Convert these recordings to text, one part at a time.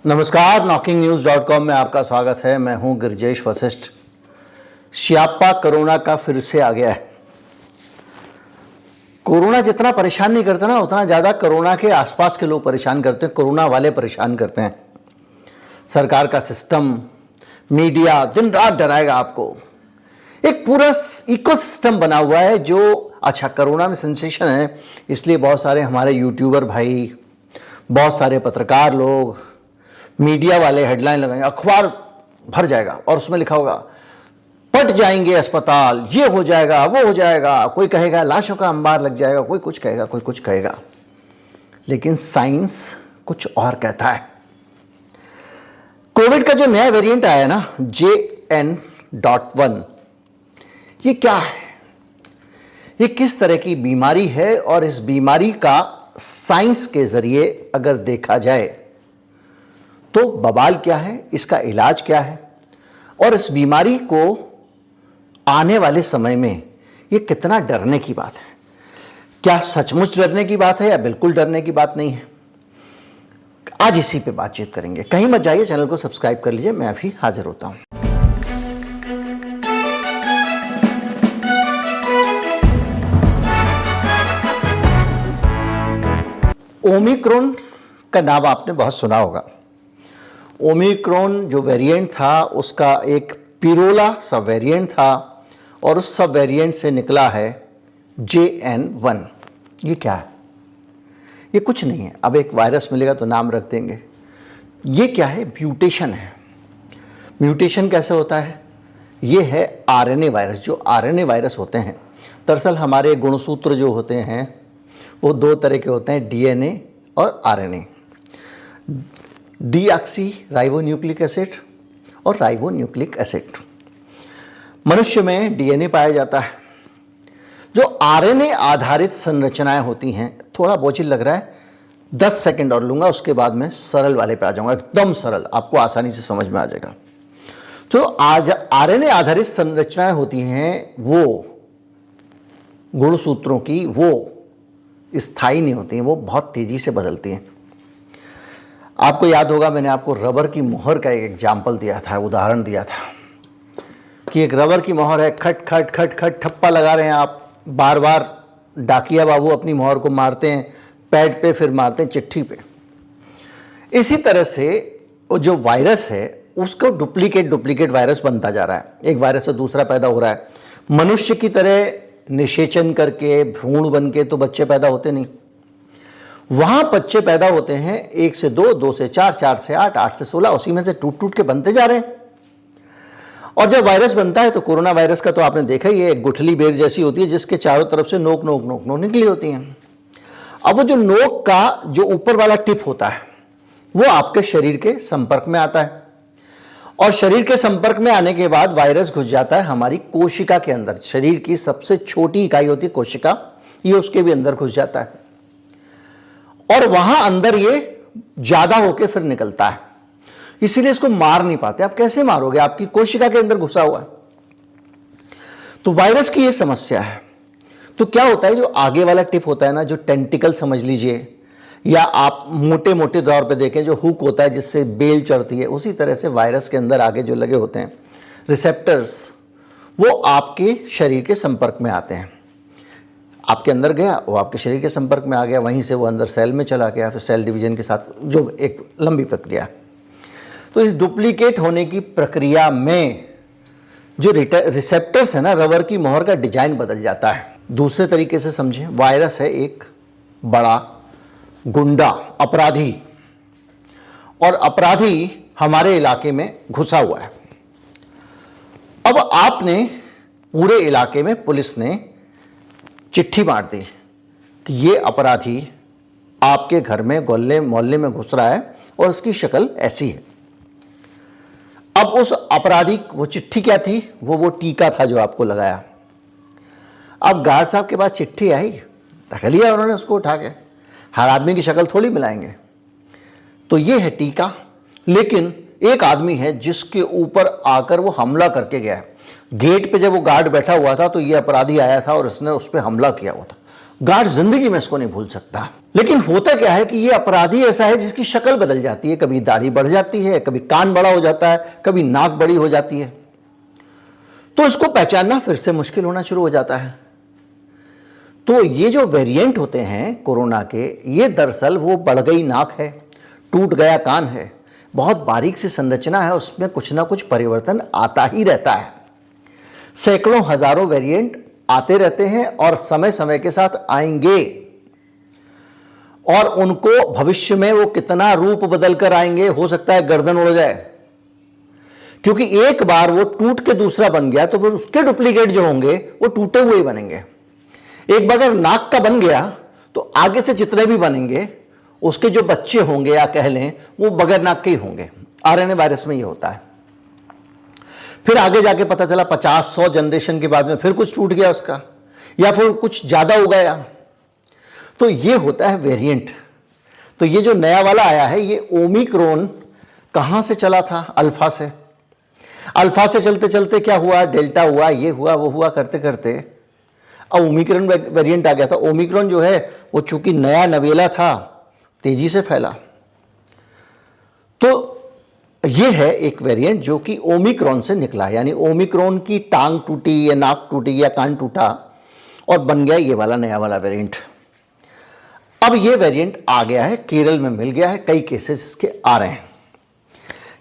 नमस्कार, knocking-news.com में आपका स्वागत है। मैं हूं गिरिजेश वशिष्ठ। स्यापा कोरोना का फिर से आ गया है। कोरोना जितना परेशान नहीं करता ना, उतना ज़्यादा कोरोना के आसपास के लोग परेशान करते हैं, कोरोना वाले परेशान करते हैं। सरकार का सिस्टम, मीडिया दिन रात डराएगा आपको। एक पूरा इकोसिस्टम बना हुआ है जो अच्छा कोरोना में सेंसेशन है, इसलिए बहुत सारे हमारे यूट्यूबर भाई, बहुत सारे पत्रकार लोग, मीडिया वाले हेडलाइन लगाएंगे, अखबार भर जाएगा और उसमें लिखा होगा पट जाएंगे अस्पताल, ये हो जाएगा, वो हो जाएगा। कोई कहेगा लाशों का अंबार लग जाएगा, कोई कुछ कहेगा, कोई कुछ कहेगा। लेकिन साइंस कुछ और कहता है। कोविड का जो नया वेरिएंट आया ना, JN.1, ये क्या है? ये किस तरह की बीमारी है? और इस बीमारी का साइंस के जरिए अगर देखा जाए तो बवाल क्या है, इसका इलाज क्या है, और इस बीमारी को आने वाले समय में ये कितना डरने की बात है? क्या सचमुच डरने की बात है या बिल्कुल डरने की बात नहीं है? आज इसी पे बातचीत करेंगे। कहीं मत जाइए, चैनल को सब्सक्राइब कर लीजिए, मैं अभी हाजिर होता हूं। ओमिक्रॉन का नाम आपने बहुत सुना होगा। ओमिक्रॉन जो वेरिएंट था उसका एक पिरोला सब वेरिएंट था और उस सब वेरिएंट से निकला है JN.1। ये क्या है? ये कुछ नहीं है। अब एक वायरस मिलेगा तो नाम रख देंगे। ये क्या है? म्यूटेशन है। म्यूटेशन कैसे होता है? ये है RNA वायरस। जो RNA वायरस होते हैं, दरअसल हमारे गुणसूत्र जो होते हैं वो दो तरह के होते हैं, DNA और RNA, डीऑक्सी राइबोन्यूक्लिक एसिड और राइबोन्यूक्लिक एसिड। मनुष्य में DNA पाया जाता है। जो RNA आधारित संरचनाएं होती हैं, थोड़ा बोझिल लग रहा है, 10 सेकंड और लूंगा, उसके बाद में सरल वाले पे आ जाऊंगा, एकदम सरल, आपको आसानी से समझ में आ जाएगा। जो आज RNA आधारित संरचनाएं होती हैं वो गुणसूत्रों की, वो स्थायी नहीं होती हैं, वो बहुत तेजी से बदलती हैं। आपको याद होगा, मैंने आपको रबर की मोहर का एक एग्जाम्पल दिया था, उदाहरण दिया था कि एक रबर की मोहर है, खट खट खट खट ठप्पा लगा रहे हैं आप, बार बार डाकिया बाबू अपनी मोहर को मारते हैं पैड पे, फिर मारते हैं चिट्ठी पे। इसी तरह से जो वायरस है उसको डुप्लीकेट वायरस बनता जा रहा है, एक वायरस से दूसरा पैदा हो रहा है। मनुष्य की तरह निषेचन करके भ्रूण बन के तो बच्चे पैदा होते नहीं। वहां बच्चे पैदा होते हैं 1 से 2, 2 से 4, 4 से 8, 8 से 16, उसी में से टूट टूट के बनते जा रहे हैं। और जब वायरस बनता है तो कोरोना वायरस का तो आपने देखा ही है, एक गुठली बेर जैसी होती है जिसके चारों तरफ से नोक नोक नोक नोक निकली होती हैं। अब वो जो नोक का जो ऊपर वाला टिप होता है वो आपके शरीर के संपर्क में आता है, और शरीर के संपर्क में आने के बाद वायरस घुस जाता है हमारी कोशिका के अंदर। शरीर की सबसे छोटी इकाई होती है कोशिका, ये उसके भी अंदर घुस जाता है और वहां अंदर ये ज्यादा होके फिर निकलता है। इसीलिए इसको मार नहीं पाते। आप कैसे मारोगे? आपकी कोशिका के अंदर घुसा हुआ है। तो वायरस की ये समस्या है। तो क्या होता है, जो आगे वाला टिप होता है ना, जो टेंटिकल समझ लीजिए, या आप मोटे मोटे तौर पे देखें जो हुक होता है जिससे बेल चढ़ती है, उसी तरह से वायरस के अंदर आगे जो लगे होते हैं रिसेप्टर्स, वो आपके शरीर के संपर्क में आते हैं। आपके अंदर गया, वो आपके शरीर के संपर्क में आ गया, वहीं से वो अंदर सेल में चला गया, फिर सेल डिवीजन के साथ, जो एक लंबी प्रक्रिया है। तो इस डुप्लीकेट होने की प्रक्रिया में जो रिसेप्टर्स है ना, रबर की मोहर का डिजाइन बदल जाता है। दूसरे तरीके से समझें, वायरस है एक बड़ा गुंडा, अपराधी, और अपराधी हमारे इलाके में घुसा हुआ है। अब आपने पूरे इलाके में, पुलिस ने चिट्ठी मार दी कि ये अपराधी आपके घर में गोल्ले मोहल्ले में घुस रहा है और उसकी शक्ल ऐसी है। अब उस अपराधी, वो चिट्ठी क्या थी? वो टीका था जो आपको लगाया। अब गार्ड साहब के पास चिट्ठी आई, ढक लिया उन्होंने उसको उठा के। हर आदमी की शक्ल थोड़ी मिलाएंगे, तो ये है टीका। लेकिन एक आदमी है जिसके ऊपर आकर वो हमला करके गया है। गेट पे जब वो गार्ड बैठा हुआ था तो ये अपराधी आया था और उसने उस पर हमला किया हुआ था। गार्ड जिंदगी में इसको नहीं भूल सकता। लेकिन होता क्या है कि ये अपराधी ऐसा है जिसकी शक्ल बदल जाती है, कभी दाढ़ी बढ़ जाती है, कभी कान बड़ा हो जाता है, कभी नाक बड़ी हो जाती है, तो इसको पहचानना फिर से मुश्किल होना शुरू हो जाता है। तो ये जो वेरिएंट होते हैं कोरोना के, ये दरअसल वो बढ़ गई नाक है, टूट गया कान है, बहुत बारीक सी संरचना है, उसमें कुछ ना कुछ परिवर्तन आता ही रहता है। सैकड़ों हजारों वेरिएंट आते रहते हैं और समय समय के साथ आएंगे, और उनको भविष्य में वो कितना रूप बदल कर आएंगे, हो सकता है गर्दन उड़ जाए, क्योंकि एक बार वो टूट के दूसरा बन गया तो फिर उसके डुप्लीकेट जो होंगे वो टूटे हुए ही बनेंगे। एक बार अगर नाक का बन गया तो आगे से जितने भी बनेंगे उसके जो बच्चे होंगे या कह लें वो बगैर नाक के ही होंगे। आरएनए वायरस में ये होता है। फिर आगे जाके पता चला 50-100 जनरेशन के बाद में फिर कुछ टूट गया उसका, या फिर कुछ ज्यादा हो गया। तो ये होता है वेरिएंट। तो ये जो नया वाला आया है ये ओमिक्रॉन कहां से चला था? अल्फा से। अल्फा से चलते चलते क्या हुआ, डेल्टा हुआ, ये हुआ, वो हुआ, करते करते अब ओमिक्रॉन वेरिएंट आ गया था। ओमिक्रॉन जो है वो चूंकि नया नवेला था, तेजी से फैला। तो ये है एक वेरिएंट जो कि ओमिक्रॉन से निकला, यानी ओमिक्रॉन की टांग टूटी या नाक टूटी या कान टूटा और बन गया ये वाला नया वाला वेरिएंट। अब ये वेरिएंट आ गया है, केरल में मिल गया है, कई केसेस इसके आ रहे हैं।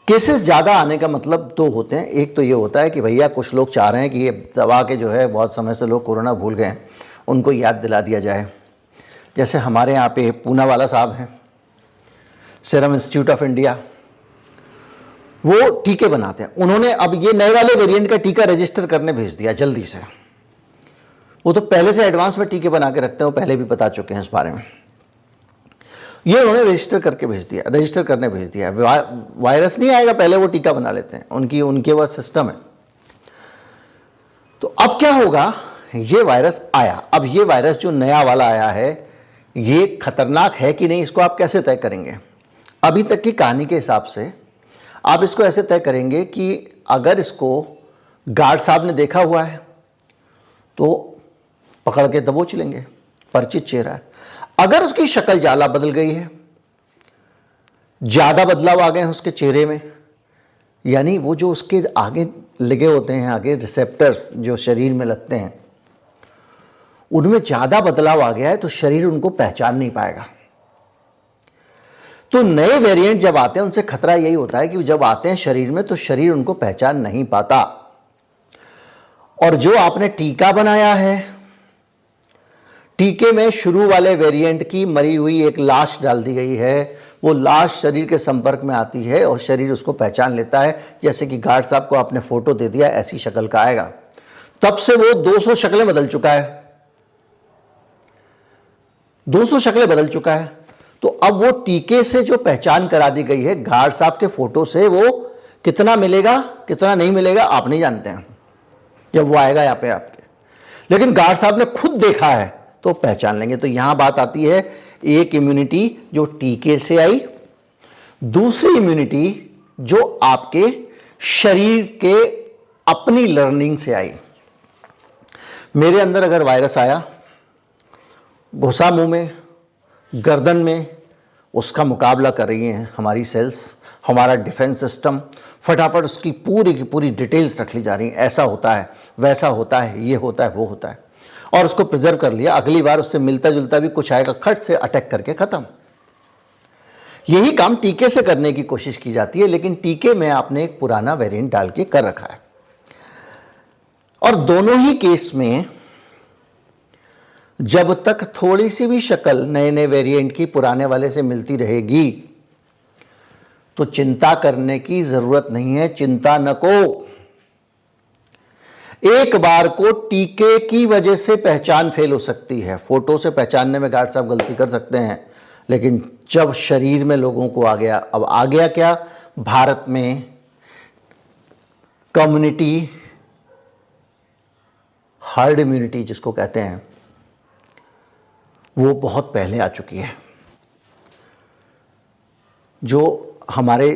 केसेस ज़्यादा आने का मतलब दो होते हैं। एक तो ये होता है कि भैया कुछ लोग चाह रहे हैं कि ये दवा के जो है बहुत समय से लोग कोरोना भूल गए हैं, उनको याद दिला दिया जाए। जैसे हमारे यहाँ पे पूना वाला साहब हैं, सीरम इंस्टीट्यूट ऑफ इंडिया, वो टीके बनाते हैं। उन्होंने अब ये नए वाले वेरिएंट का टीका रजिस्टर करने भेज दिया जल्दी से। वो तो पहले से एडवांस में टीके बना के रखते हैं, वो पहले भी बता चुके हैं इस बारे में। ये उन्होंने रजिस्टर करके भेज दिया, रजिस्टर करने भेज दिया। वायरस नहीं आएगा, पहले वो टीका बना लेते हैं, उनके पास सिस्टम है। तो अब क्या होगा, ये वायरस आया। अब ये वायरस जो नया वाला आया है ये खतरनाक है कि नहीं, इसको आप कैसे तय करेंगे? अभी तक की कहानी के हिसाब से आप इसको ऐसे तय करेंगे कि अगर इसको गार्ड साहब ने देखा हुआ है तो पकड़ के दबोच लेंगे, परिचित चेहरा है। अगर उसकी शक्ल ज्यादा बदल गई है, ज्यादा बदलाव आ गए हैं उसके चेहरे में, यानी वो जो उसके आगे लगे होते हैं, आगे रिसेप्टर्स जो शरीर में लगते हैं, उनमें ज्यादा बदलाव आ गया है तो शरीर उनको पहचान नहीं पाएगा। तो नए वेरिएंट जब आते हैं उनसे खतरा यही होता है कि जब आते हैं शरीर में तो शरीर उनको पहचान नहीं पाता। और जो आपने टीका बनाया है, टीके में शुरू वाले वेरिएंट की मरी हुई एक लाश डाल दी गई है। वो लाश शरीर के संपर्क में आती है और शरीर उसको पहचान लेता है। जैसे कि गार्ड साहब को आपने फोटो दे दिया, ऐसी शक्ल का आएगा। तब से वो 200 शक्लें बदल चुका है, 200 शक्लें बदल चुका है। तो अब वो टीके से जो पहचान करा दी गई है गार्ड साहब के फोटो से, वो कितना मिलेगा कितना नहीं मिलेगा आप नहीं जानते हैं जब वो आएगा यहाँ पे आपके, लेकिन गार्ड साहब ने खुद देखा है तो पहचान लेंगे। तो यहां बात आती है एक इम्यूनिटी जो टीके से आई, दूसरी इम्यूनिटी जो आपके शरीर के अपनी लर्निंग से आई। मेरे अंदर अगर वायरस आया, घुसा मुंह में, गर्दन में, उसका मुकाबला कर रही हैं हमारी सेल्स, हमारा डिफेंस सिस्टम, फटाफट उसकी पूरी की पूरी डिटेल्स रख ली जा रही हैं। ऐसा होता है, वैसा होता है, ये होता है, वो होता है, और उसको प्रिजर्व कर लिया। अगली बार उससे मिलता जुलता भी कुछ आएगा, खट से अटैक करके खत्म। यही काम टीके से करने की कोशिश की जाती है, लेकिन टीके में आपने एक पुराना वेरिएंट डाल के कर रखा है। और दोनों ही केस में जब तक थोड़ी सी भी शक्ल नए नए वेरिएंट की पुराने वाले से मिलती रहेगी तो चिंता करने की जरूरत नहीं है। चिंता न को। एक बार को टीके की वजह से पहचान फेल हो सकती है, फोटो से पहचानने में गार्ड साहब गलती कर सकते हैं, लेकिन जब शरीर में लोगों को आ गया, अब आ गया क्या, भारत में कम्युनिटी हर्ड इम्यूनिटी जिसको कहते हैं, वो बहुत पहले आ चुकी है। जो हमारे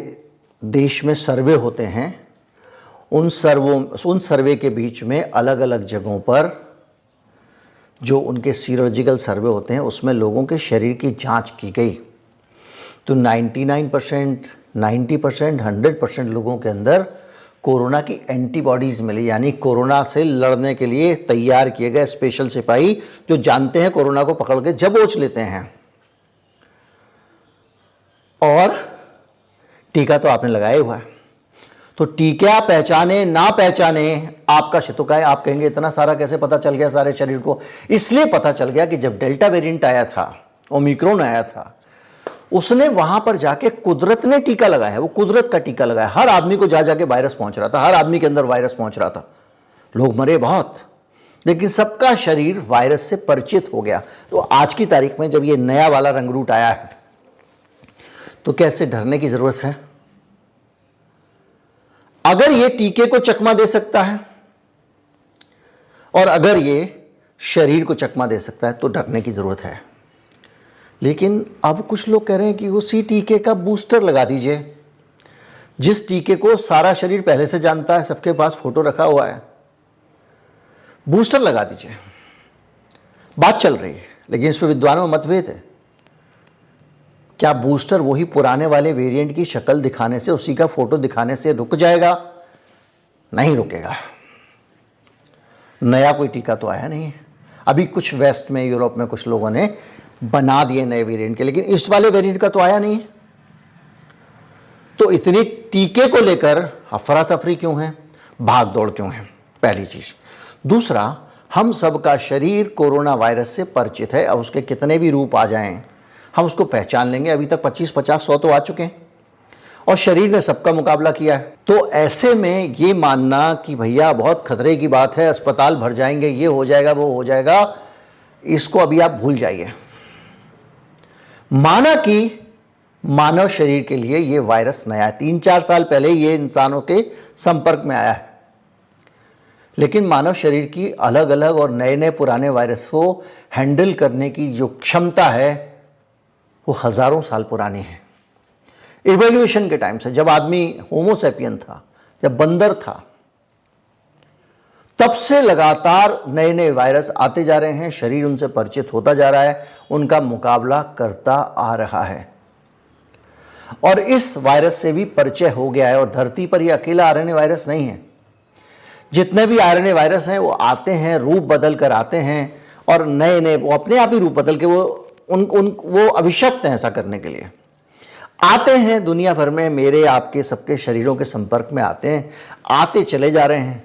देश में सर्वे होते हैं, उन सर्वे के बीच में अलग अलग जगहों पर जो उनके सीरोलॉजिकल सर्वे होते हैं उसमें लोगों के शरीर की जांच की गई तो 99%, 90%, 100% लोगों के अंदर कोरोना की एंटीबॉडीज़ मिली, यानी कोरोना से लड़ने के लिए तैयार किए गए स्पेशल सिपाही जो जानते हैं कोरोना को पकड़ के जबोच लेते हैं। और टीका तो आपने लगाया हुआ है, तो टीका पहचाने ना पहचाने आपका शितुका है। आप कहेंगे इतना सारा कैसे पता चल गया सारे शरीर को? इसलिए पता चल गया कि जब डेल्टा वेरिएंट आया था, ओमिक्रॉन आया था, उसने वहां पर जाके कुदरत ने टीका लगाया है, वो कुदरत का टीका लगाया। हर आदमी को जा जाके वायरस पहुंच रहा था, हर आदमी के अंदर वायरस पहुंच रहा था, लोग मरे बहुत, लेकिन सबका शरीर वायरस से परिचित हो गया। तो आज की तारीख में जब ये नया वाला रंगरूट आया है तो कैसे डरने की जरूरत है? अगर ये टीके को चकमा दे सकता है और अगर ये शरीर को चकमा दे सकता है तो डरने की जरूरत है। लेकिन अब कुछ लोग कह रहे हैं कि उसी टीके का बूस्टर लगा दीजिए, जिस टीके को सारा शरीर पहले से जानता है, सबके पास फोटो रखा हुआ है, बूस्टर लगा दीजिए। बात चल रही है, लेकिन इस पर विद्वानों में मतभेद है। क्या बूस्टर वही पुराने वाले वेरिएंट की शक्ल दिखाने से, उसी का फोटो दिखाने से रुक जाएगा? नहीं रुकेगा। नया कोई टीका तो आया नहीं है। अभी कुछ वेस्ट में, यूरोप में कुछ लोगों ने बना दिए नए वेरिएंट के, लेकिन इस वाले वेरिएंट का तो आया नहीं है। तो इतनी टीके को लेकर अफरा तफरी क्यों है, भाग दौड़ क्यों है? पहली चीज। दूसरा, हम सबका शरीर कोरोना वायरस से परिचित है। अब उसके कितने भी रूप आ जाएं हम उसको पहचान लेंगे। अभी तक 25, 50, 100 तो आ चुके हैं और शरीर ने सबका मुकाबला किया है। तो ऐसे में ये मानना कि भैया बहुत खतरे की बात है, अस्पताल भर जाएंगे, ये हो जाएगा, वो हो जाएगा, इसको अभी आप भूल जाइए। माना कि मानव शरीर के लिए ये वायरस नया है, 3-4 साल पहले ये इंसानों के संपर्क में आया है, लेकिन मानव शरीर की अलग अलग और नए नए पुराने वायरस को हैंडल करने की जो क्षमता है वो हजारों साल पुरानी है। इवोल्यूशन के टाइम से, जब आदमी होमोसेपियन था, जब बंदर था, तब से लगातार नए नए वायरस आते जा रहे हैं, शरीर उनसे परिचित होता जा रहा है, उनका मुकाबला करता आ रहा है और इस वायरस से भी परिचय हो गया है। और धरती पर यह अकेला आरएनए वायरस नहीं है, जितने भी आरएनए वायरस हैं वो आते हैं, रूप बदल कर आते हैं और नए नए, वो अपने आप ही रूप बदल के वो अभिशप्त हैं ऐसा करने के लिए, आते हैं दुनिया भर में, मेरे आपके सबके शरीरों के संपर्क में आते हैं, आते चले जा रहे हैं,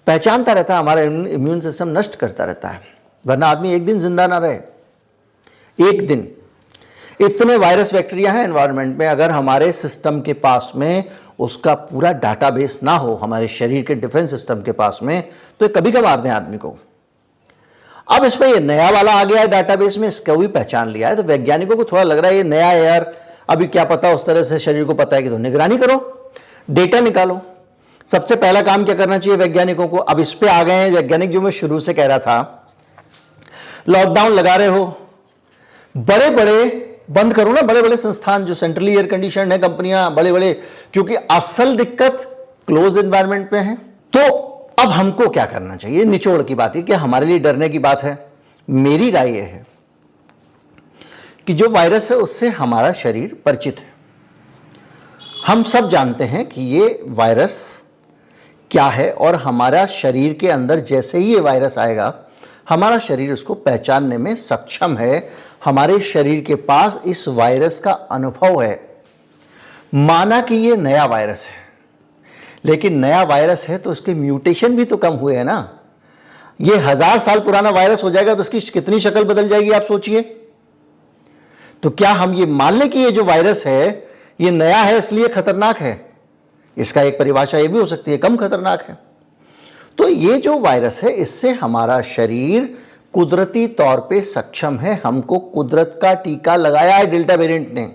पहचानता रहता है, हमारा इम्यून सिस्टम नष्ट करता रहता है, वरना आदमी एक दिन जिंदा ना रहे। एक दिन इतने वायरस बैक्टीरिया हैं एनवायरनमेंट में, अगर हमारे सिस्टम के पास में उसका पूरा डाटाबेस ना हो, हमारे शरीर के डिफेंस सिस्टम के पास में, तो ये कभी का मार दें आदमी को। अब इसमें ये नया वाला आ गया है डाटाबेस में, इसका भी पहचान लिया है, तो वैज्ञानिकों को थोड़ा लग रहा है ये नया है यार, अभी क्या पता उस तरह से शरीर को पता है कि, तो निगरानी करो, डेटा निकालो। सबसे पहला काम क्या करना चाहिए वैज्ञानिकों को? अब इस पे आ गए हैं वैज्ञानिक, जो मैं शुरू से कह रहा था, लॉकडाउन लगा रहे हो, बड़े बड़े बंद करो ना, बड़े बड़े संस्थान जो सेंट्रली एयर कंडीशन है, कंपनियां बड़े बड़े, क्योंकि असल दिक्कत क्लोज एनवायरनमेंट में है। तो अब हमको क्या करना चाहिए? निचोड़ की बात है कि हमारे लिए डरने की बात है। मेरी राय यह है कि जो वायरस है उससे हमारा शरीर परिचित है, हम सब जानते हैं कि ये वायरस क्या है और हमारा शरीर के अंदर जैसे ही ये वायरस आएगा हमारा शरीर उसको पहचानने में सक्षम है। हमारे शरीर के पास इस वायरस का अनुभव है। माना कि ये नया वायरस है, लेकिन नया वायरस है तो उसके म्यूटेशन भी तो कम हुए हैं ना। ये 1000 साल पुराना वायरस हो जाएगा तो उसकी कितनी शक्ल बदल जाएगी आप सोचिए। तो क्या हम ये मान लें कि ये जो वायरस है ये नया है इसलिए खतरनाक है? इसका एक परिभाषा ये भी हो सकती है, कम खतरनाक है। तो ये जो वायरस है इससे हमारा शरीर कुदरती तौर पे सक्षम है। हमको कुदरत का टीका लगाया है डेल्टा वेरिएंट ने,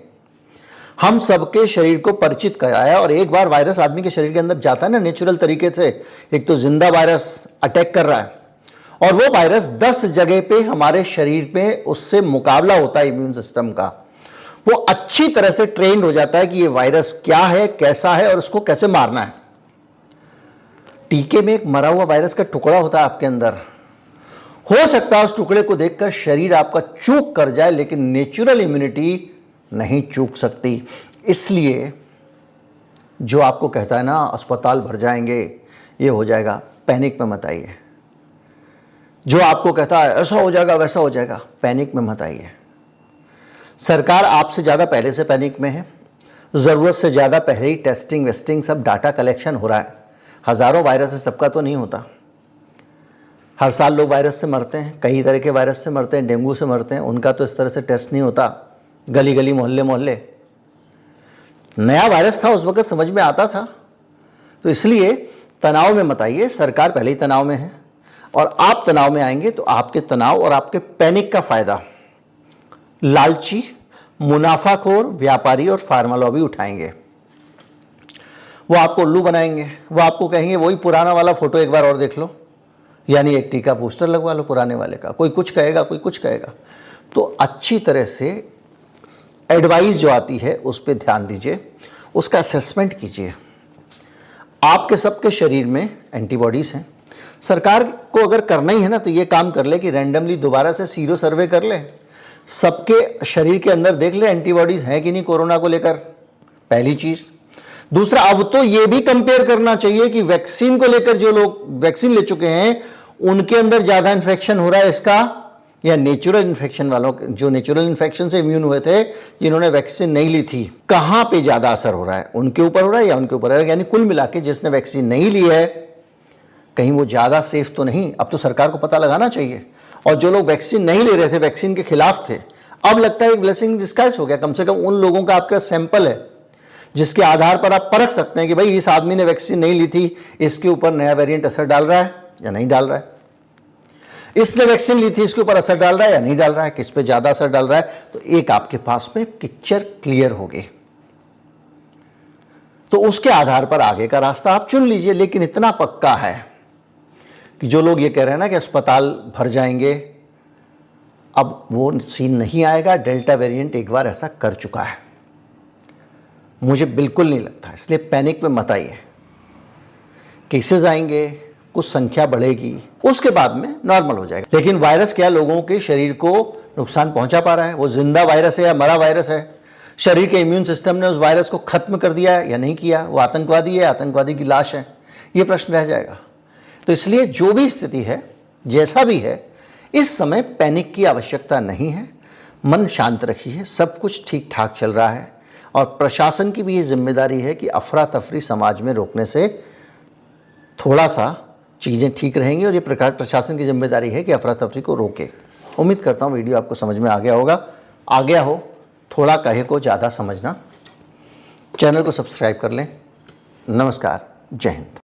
हम सबके शरीर को परिचित कराया। और एक बार वायरस आदमी के शरीर के अंदर जाता है ना नेचुरल तरीके से, एक तो जिंदा वायरस अटैक कर रहा है और वो वायरस 10 जगह पे हमारे शरीर पे उससे मुकाबला होता है इम्यून सिस्टम का। वो अच्छी तरह से ट्रेंड हो जाता है कि ये वायरस क्या है, कैसा है और उसको कैसे मारना है। टीके में एक मरा हुआ वायरस का टुकड़ा होता है आपके अंदर, हो सकता है उस टुकड़े को देखकर शरीर आपका चूक कर जाए, लेकिन नेचुरल इम्यूनिटी नहीं चूक सकती। इसलिए जो आपको कहता है ना अस्पताल भर जाएंगे, ये हो जाएगा, पैनिक में मत आइए। जो आपको कहता है ऐसा हो जाएगा वैसा हो जाएगा, पैनिक में मत आइए। सरकार आपसे ज़्यादा पहले से पैनिक में है। ज़रूरत से ज़्यादा पहले ही टेस्टिंग वेस्टिंग सब डाटा कलेक्शन हो रहा है। हज़ारों वायरस है, सबका तो नहीं होता। हर साल लोग वायरस से मरते हैं, कई तरह के वायरस से मरते हैं, डेंगू से मरते हैं, उनका तो इस तरह से टेस्ट नहीं होता। गली गली मोहल्ले मोहल्ले नया वायरस था, उस वक्त समझ में आता था। तो इसलिए तनाव में मत आइए, सरकार पहले ही तनाव में है और आप तनाव में आएंगे तो आपके तनाव और आपके पैनिक का फायदा लालची, मुनाफाखोर व्यापारी और फार्मा लॉबी उठाएंगे। वो आपको उल्लू बनाएंगे, वो आपको कहेंगे वही पुराना वाला फोटो एक बार और देख लो, यानी एक टीका पोस्टर लगवा लो पुराने वाले का। कोई कुछ कहेगा, कोई कुछ कहेगा। तो अच्छी तरह से एडवाइस जो आती है उस पर ध्यान दीजिए, उसका असेसमेंट कीजिए। आपके सबके शरीर में एंटीबॉडीज़ हैं। सरकार को अगर करना ही है ना तो ये काम कर ले कि रैंडमली दोबारा से सीरो सर्वे कर ले, सबके शरीर के अंदर देख ले एंटीबॉडीज़ हैं कि नहीं कोरोना को लेकर, पहली चीज़। दूसरा, अब तो ये भी कंपेयर करना चाहिए कि वैक्सीन को लेकर जो लोग वैक्सीन ले चुके हैं उनके अंदर ज़्यादा इन्फेक्शन हो रहा है इसका, या नेचुरल इन्फेक्शन वालों, जो नेचुरल इन्फेक्शन से इम्यून हुए थे जिन्होंने वैक्सीन नहीं ली थी, कहाँ पे ज़्यादा असर हो रहा है, उनके ऊपर हो रहा है या उनके ऊपर हो रहा है। यानी कुल मिला के जिसने वैक्सीन नहीं ली है कहीं वो ज़्यादा सेफ तो नहीं। अब तो सरकार को पता लगाना चाहिए। और जो लोग वैक्सीन नहीं ले रहे थे, वैक्सीन के खिलाफ थे, अब लगता है एक ब्लेसिंग इन डिस्गाइज हो गया। कम से कम उन लोगों का आपका सैंपल है जिसके आधार पर आप परख सकते हैं कि भाई इस आदमी ने वैक्सीन नहीं ली थी, इसके ऊपर नया वेरिएंट असर डाल रहा है या नहीं डाल रहा है, इसने वैक्सीन ली थी इसके ऊपर असर डाल रहा है या नहीं डाल रहा है, किस पे ज़्यादा असर डाल रहा है। तो एक आपके पास में पिक्चर क्लियर होगी, तो उसके आधार पर आगे का रास्ता आप चुन लीजिए। लेकिन इतना पक्का है कि जो लोग ये कह रहे हैं ना कि अस्पताल भर जाएंगे, अब वो सीन नहीं आएगा। डेल्टा वेरिएंट एक बार ऐसा कर चुका है, मुझे बिल्कुल नहीं लगता। इसलिए पैनिक में मत आइए। केसेस आएंगे, कुछ संख्या बढ़ेगी, उसके बाद में नॉर्मल हो जाएगा। लेकिन वायरस क्या लोगों के शरीर को नुकसान पहुंचा पा रहा है? वो जिंदा वायरस है या मरा वायरस है? शरीर के इम्यून सिस्टम ने उस वायरस को खत्म कर दिया है या नहीं किया? वो आतंकवादी है, आतंकवादी की लाश है, ये प्रश्न रह जाएगा। तो इसलिए जो भी स्थिति है, जैसा भी है, इस समय पैनिक की आवश्यकता नहीं है। मन शांत रखिए, सब कुछ ठीक ठाक चल रहा है। और प्रशासन की भी ये जिम्मेदारी है कि अफरा तफरी समाज में रोकने से थोड़ा सा चीज़ें ठीक रहेंगी। और ये प्रशासन की जिम्मेदारी है कि अफरा तफरी को रोके। उम्मीद करता हूँ वीडियो आपको समझ में आ गया होगा। आ गया हो, थोड़ा कहे को ज़्यादा समझना। चैनल को सब्सक्राइब कर लें। नमस्कार, जय हिंद।